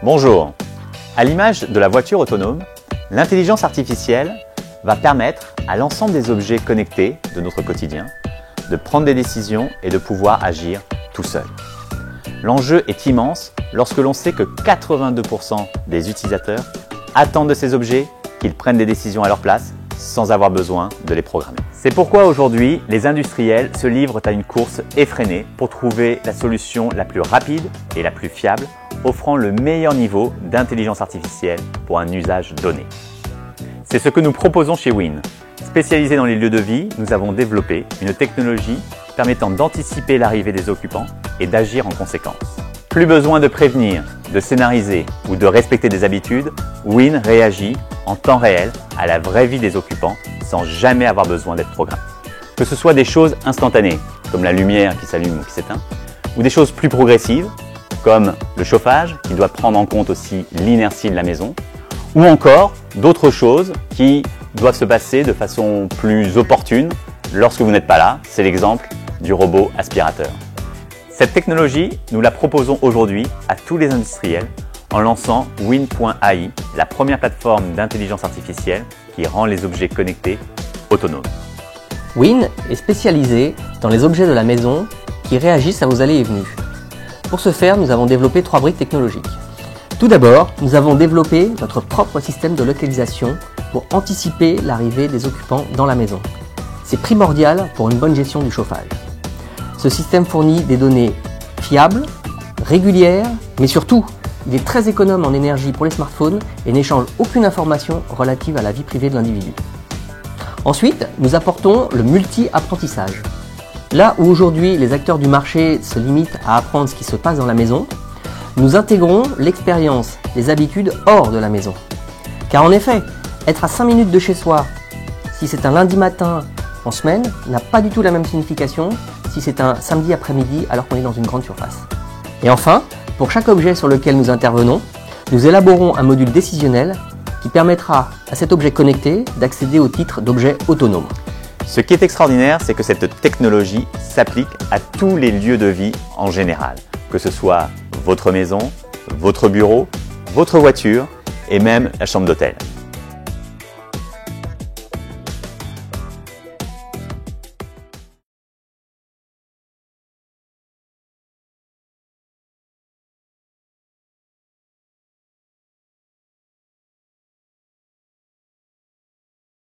Bonjour. À l'image de la voiture autonome, l'intelligence artificielle va permettre à l'ensemble des objets connectés de notre quotidien de prendre des décisions et de pouvoir agir tout seul. L'enjeu est immense lorsque l'on sait que 82% des utilisateurs attendent de ces objets qu'ils prennent des décisions à leur place sans avoir besoin de les programmer. C'est pourquoi aujourd'hui, les industriels se livrent à une course effrénée pour trouver la solution la plus rapide et la plus fiable, offrant le meilleur niveau d'intelligence artificielle pour un usage donné. C'est ce que nous proposons chez Win. Spécialisés dans les lieux de vie, nous avons développé une technologie permettant d'anticiper l'arrivée des occupants et d'agir en conséquence. Plus besoin de prévenir, de scénariser ou de respecter des habitudes, Win réagit en temps réel à la vraie vie des occupants sans jamais avoir besoin d'être programmé. Que ce soit des choses instantanées, comme la lumière qui s'allume ou qui s'éteint, ou des choses plus progressives, comme le chauffage, qui doit prendre en compte aussi l'inertie de la maison, ou encore d'autres choses qui doivent se passer de façon plus opportune lorsque vous n'êtes pas là. C'est l'exemple du robot aspirateur. Cette technologie, nous la proposons aujourd'hui à tous les industriels en lançant Win.ai, la première plateforme d'intelligence artificielle qui rend les objets connectés autonomes. Win est spécialisé dans les objets de la maison qui réagissent à vos allées et venues. Pour ce faire, nous avons développé 3 briques technologiques. Tout d'abord, nous avons développé notre propre système de localisation pour anticiper l'arrivée des occupants dans la maison. C'est primordial pour une bonne gestion du chauffage. Ce système fournit des données fiables, régulières, mais surtout, il est très économe en énergie pour les smartphones et n'échange aucune information relative à la vie privée de l'individu. Ensuite, nous apportons le multi-apprentissage. Là où aujourd'hui les acteurs du marché se limitent à apprendre ce qui se passe dans la maison, nous intégrons l'expérience, les habitudes hors de la maison. Car en effet, être à 5 minutes de chez soi, si c'est un lundi matin en semaine, n'a pas du tout la même signification si c'est un samedi après-midi alors qu'on est dans une grande surface. Et enfin, pour chaque objet sur lequel nous intervenons, nous élaborons un module décisionnel qui permettra à cet objet connecté d'accéder au titre d'objet autonome. Ce qui est extraordinaire, c'est que cette technologie s'applique à tous les lieux de vie en général, que ce soit votre maison, votre bureau, votre voiture et même la chambre d'hôtel.